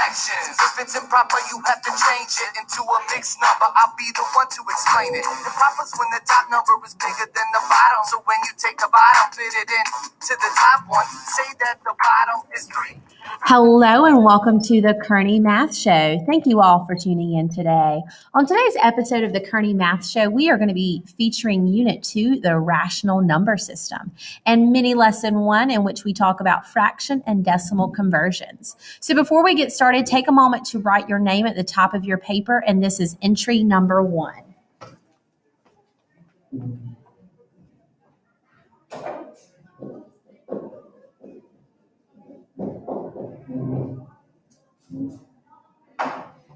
fractions. If it's improper, you have to change it into a mixed number. I'll be the one to explain it. Improper's when the top number is bigger than the bottom. So when you take the bottom, fit it in to the top one, say that the bottom is 3. Hello and welcome to the Kearney Math Show. Thank you all for tuning in today. On today's episode of the Kearney Math Show, we are going to be featuring Unit 2, the rational number system, and mini lesson 1 in which we talk about fraction and decimal conversions. So before we get started, take a moment to write your name at the top of your paper, and this is entry number 1.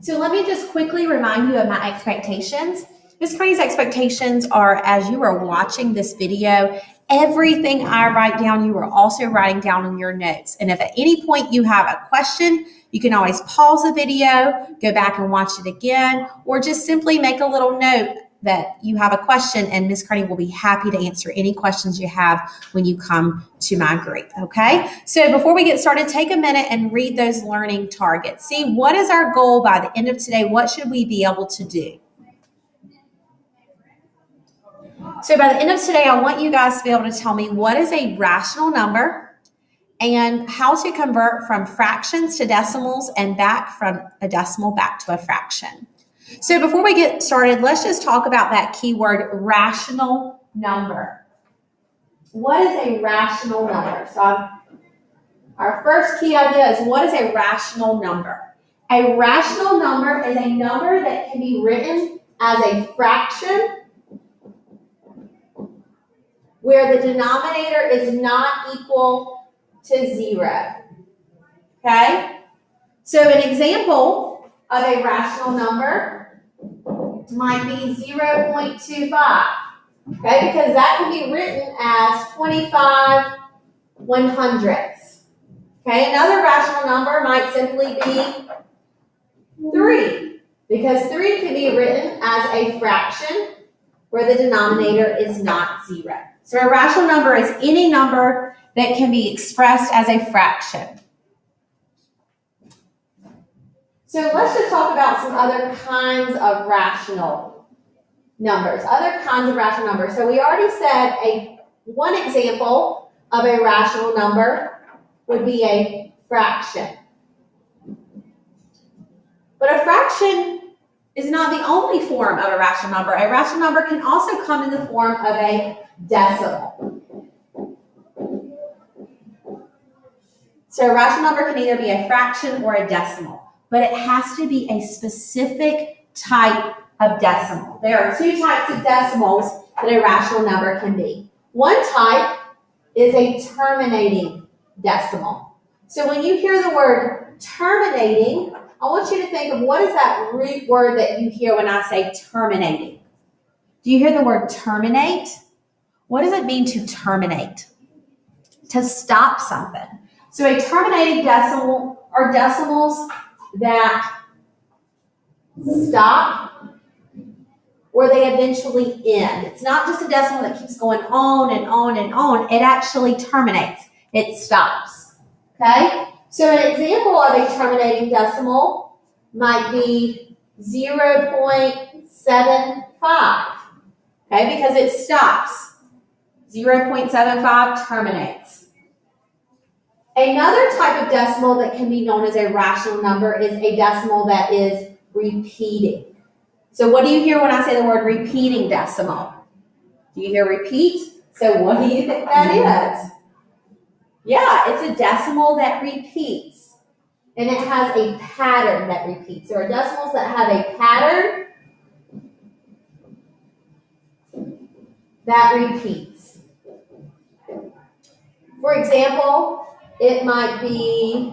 So let me just quickly remind you of my expectations. Ms. Kearney's expectations are, as you are watching this video, everything I write down, you are also writing down in your notes. And if at any point you have a question, you can always pause the video, go back and watch it again, or just simply make a little note that you have a question, and Ms. Kearney will be happy to answer any questions you have when you come to my group, okay? So before we get started, take a minute and read those learning targets. See, what is our goal by the end of today? What should we be able to do? So by the end of today, I want you guys to be able to tell me what is a rational number and how to convert from fractions to decimals and back from a decimal back to a fraction. So before we get started, let's just talk about that keyword rational number. What is a rational number? So our first key idea is, what is a rational number? A rational number is a number that can be written as a fraction where the denominator is not equal to 0. Okay? So an example of a rational number might be 0.25, okay, because that can be written as 25 100ths. Okay, another rational number might simply be 3, because 3 can be written as a fraction where the denominator is not 0. So a rational number is any number that can be expressed as a fraction. So let's just talk about some other kinds of rational numbers. So we already said one example of a rational number would be a fraction. But a fraction is not the only form of a rational number. A rational number can also come in the form of a decimal. So a rational number can either be a fraction or a decimal, but it has to be a specific type of decimal. There are 2 types of decimals that a rational number can be. One type is a terminating decimal. So when you hear the word terminating, I want you to think of, what is that root word that you hear when I say terminating? Do you hear the word terminate? What does it mean to terminate? To stop something. So a terminating decimal are decimals that stop or they eventually end. It's not just a decimal that keeps going on and on and on. It actually terminates. It stops. Okay? So an example of a terminating decimal might be 0.75. Okay? Because it stops. 0.75 terminates. Another type of decimal that can be known as a rational number is a decimal that is repeating. So what do you hear when I say the word repeating decimal? Do you hear repeat? So what do you think that is? Yeah, it's a decimal that repeats. And it has a pattern that repeats. There are decimals that have a pattern that repeats. For example, it might be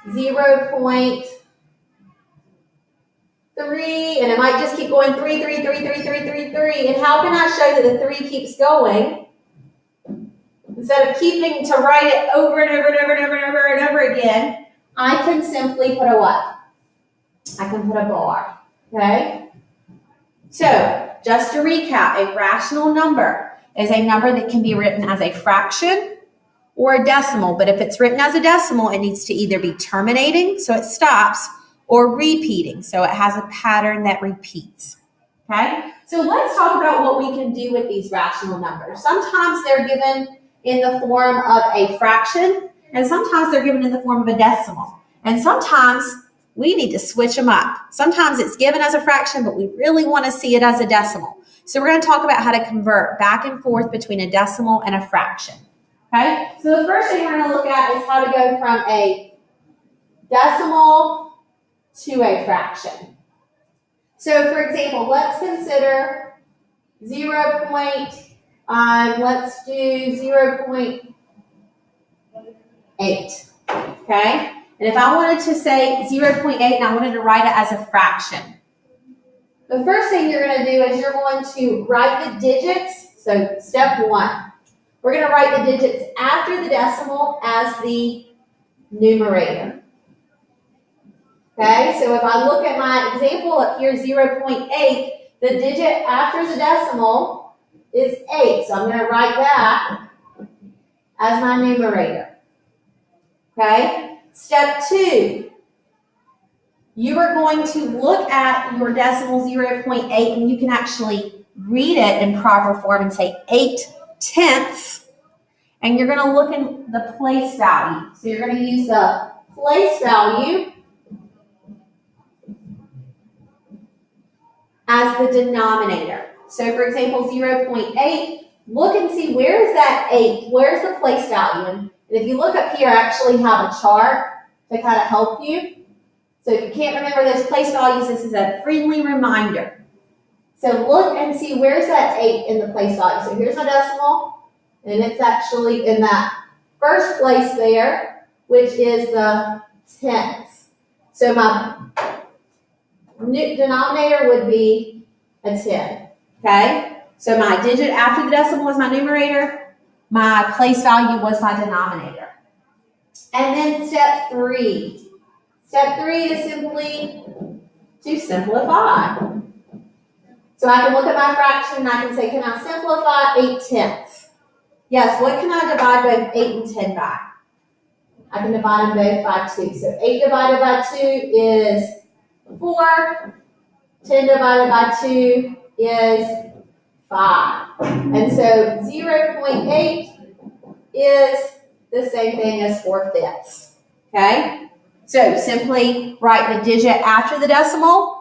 0.3, and it might just keep going 3, 3, 3, 3, 3, 3, 3. And how can I show that the 3 keeps going? Instead of keeping to write it over and over and over and over and over and over again, I can simply put a what? I can put a bar, okay? So, just to recap, a rational number is a number that can be written as a fraction or a decimal. But if it's written as a decimal, it needs to either be terminating, so it stops, or repeating, so it has a pattern that repeats. Okay, so let's talk about what we can do with these rational numbers. Sometimes they're given in the form of a fraction, and sometimes they're given in the form of a decimal. And sometimes we need to switch them up. Sometimes it's given as a fraction, but we really want to see it as a decimal. So we're going to talk about how to convert back and forth between a decimal and a fraction. Okay, so the first thing we're going to look at is how to go from a decimal to a fraction. So for example, let's consider 0.8. Let's do 0.8. Okay? And if I wanted to say 0.8 and I wanted to write it as a fraction, the first thing you're going to do is you're going to write the digits. So step one, we're going to write the digits after the decimal as the numerator. Okay, so if I look at my example up here, 0.8, the digit after the decimal is 8. So I'm going to write that as my numerator. Okay, step two, you are going to look at your decimal 0.8 and you can actually read it in proper form and say 8/10. And you're going to look in the place value. So you're going to use the place value as the denominator. So for example, 0.8, look and see where's that 8, where's the place value? And if you look up here, I actually have a chart to kind of help you. So if you can't remember those place values, this is a friendly reminder. So look and see where's that 8 in the place value. So here's my decimal, and it's actually in that first place there, which is the tenths. So my denominator would be a 10, okay? So my digit after the decimal was my numerator, my place value was my denominator. And then step three. Step three is simply to simplify. So I can look at my fraction and I can say, can I simplify 8/10? Yes, what can I divide both 8 and 10 by? I can divide them both by 2. So 8 divided by 2 is 4. 10 divided by 2 is 5. And so 0.8 is the same thing as 4/5. Okay? So simply write the digit after the decimal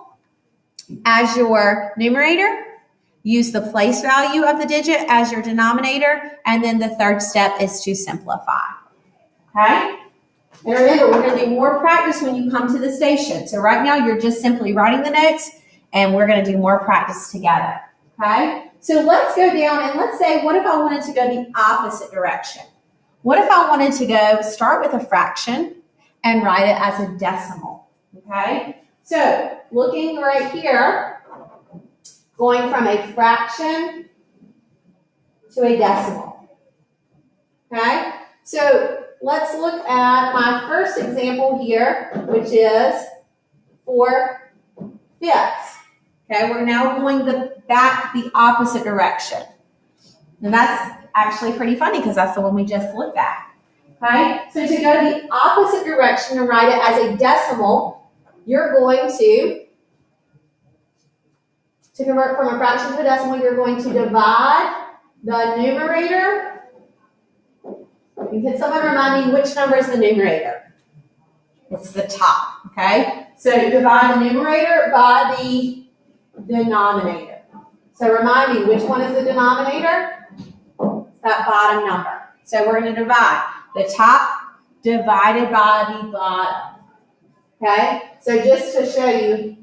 as your numerator. Use the place value of the digit as your denominator. And then the third step is to simplify. Okay? And remember, we're going to do more practice when you come to the station. So right now, you're just simply writing the notes, and we're going to do more practice together. Okay? So let's go down, and let's say, what if I wanted to go the opposite direction? What if I wanted to go start with a fraction and write it as a decimal? Okay? So looking right here, going from a fraction to a decimal. Okay? So let's look at my first example here, which is 4/5. Okay, we're now going back the opposite direction. And that's actually pretty funny because that's the one we just looked at. Okay, so to go the opposite direction and write it as a decimal, you're going to convert from a fraction to a decimal, you're going to divide the numerator. Can someone remind me which number is the numerator? It's the top, okay? So divide the numerator by the denominator. So remind me, which one is the denominator? It's that bottom number. So we're going to divide the top divided by the bottom. Okay? So just to show you,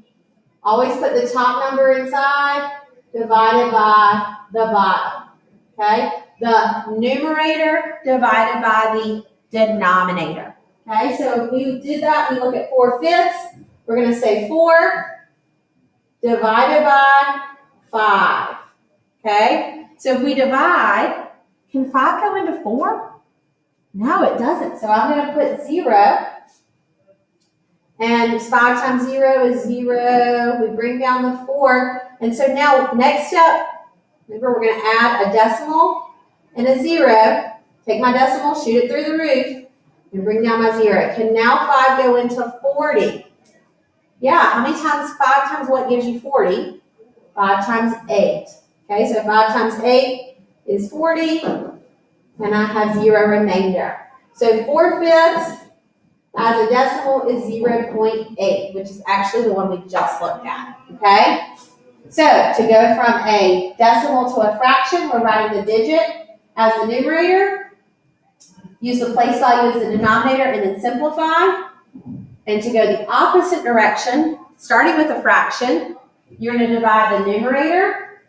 always put the top number inside, divided by the bottom. Okay? The numerator divided by the denominator. Okay? So if we did that, we look at 4/5. We're going to say 4 divided by 5. Okay? So if we divide, can 5 go into 4? No, it doesn't. So I'm going to put 0. And 5 times 0 is 0. We bring down the 4. And so now, next step, remember we're going to add a decimal and a 0 take my decimal, shoot it through the roof, and bring down my 0. Can now 5 go into 40? Yeah, how many times? 5 times what gives you 40? 5 times 8. Okay, so 5 times 8 is 40, and I have 0 remainder. So 4/5 as a decimal is 0.8, which is actually the one we just looked at. Okay? So to go from a decimal to a fraction, we're writing the digit as the numerator, use the place value as the denominator, and then simplify. And to go the opposite direction, starting with a fraction, you're going to divide the numerator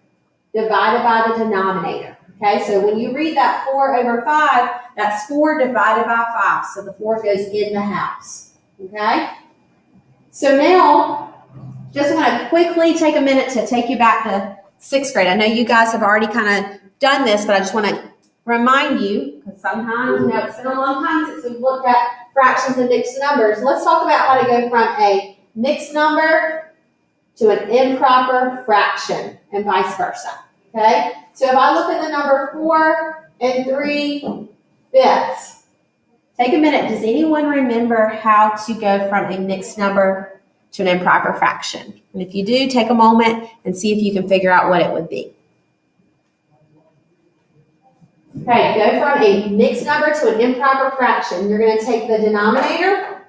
divided by the denominator. Okay, so when you read that 4/5, that's 4 divided by 5. So the 4 goes in the house. Okay? So now, just want to quickly take a minute to take you back to 6th grade. I know you guys have already kind of done this, but I just want to remind you, because sometimes, it's been a long time since we've looked at fractions and mixed numbers. Let's talk about how to go from a mixed number to an improper fraction and vice versa. Okay? So if I look at the number 4 3/5, take a minute. Does anyone remember how to go from a mixed number to an improper fraction? And if you do, take a moment and see if you can figure out what it would be. Okay, go from a mixed number to an improper fraction. You're going to take the denominator,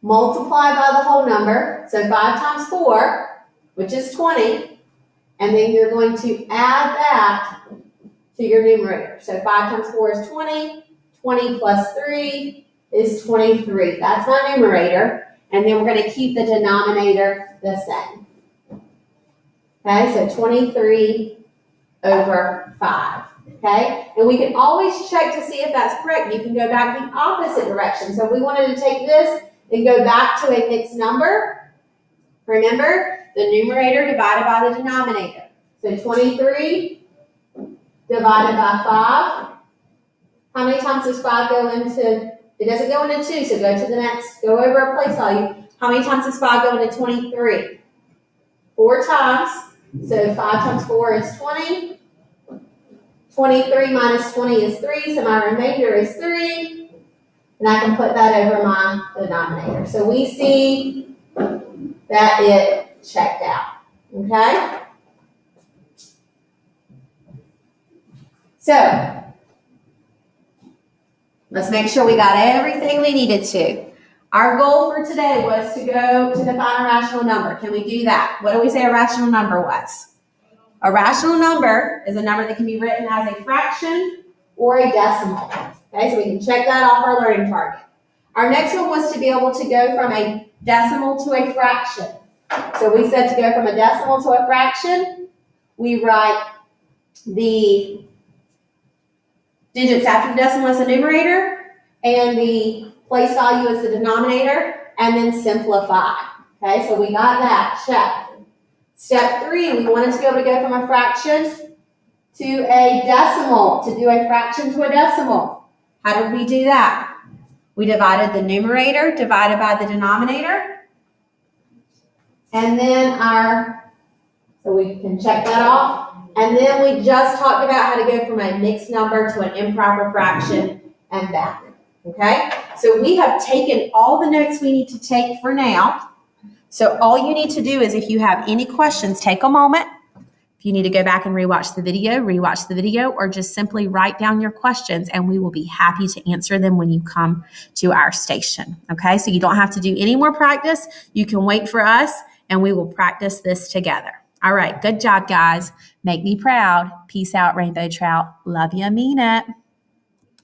multiply by the whole number, so 5 times 4, which is 20, and then you're going to add that to your numerator. So 5 times 4 is 20, 20 plus 3 is 23. That's my numerator, and then we're going to keep the denominator the same. Okay, so 23/5. Okay, and we can always check to see if that's correct. You can go back the opposite direction. So if we wanted to take this and go back to a mixed number, remember the numerator divided by the denominator. So 23 divided by 5. How many times does 5 go into? It doesn't go into 2, so go to the next. Go over a place value. How many times does 5 go into 23? 4 times. So 5 times 4 is 20. 23 minus 20 is 3, so my remainder is 3. And I can put that over my denominator. So we see that it checked out. Okay? So, let's make sure we got everything we needed to. Our goal for today was to go to define a rational number. Can we do that? What do we say a rational number was? A rational number is a number that can be written as a fraction or a decimal. Okay, so we can check that off our learning target. Our next one was to be able to go from a decimal to a fraction. So we said to go from a decimal to a fraction, we write the digits after the decimal as the numerator and the place value as the denominator, and then simplify. Okay, so we got that. Check. Step 3, we wanted to be able to go from a fraction to a decimal, to do a fraction to a decimal. How did we do that? We divided the numerator divided by the denominator. And then so we can check that off. And then we just talked about how to go from a mixed number to an improper fraction and back. Okay? So we have taken all the notes we need to take for now. So all you need to do is, if you have any questions, take a moment. If you need to go back and rewatch the video, or just simply write down your questions, and we will be happy to answer them when you come to our station. Okay, so you don't have to do any more practice. You can wait for us, and we will practice this together. All right, good job, guys. Make me proud. Peace out, Rainbow Trout. Love you, mean it.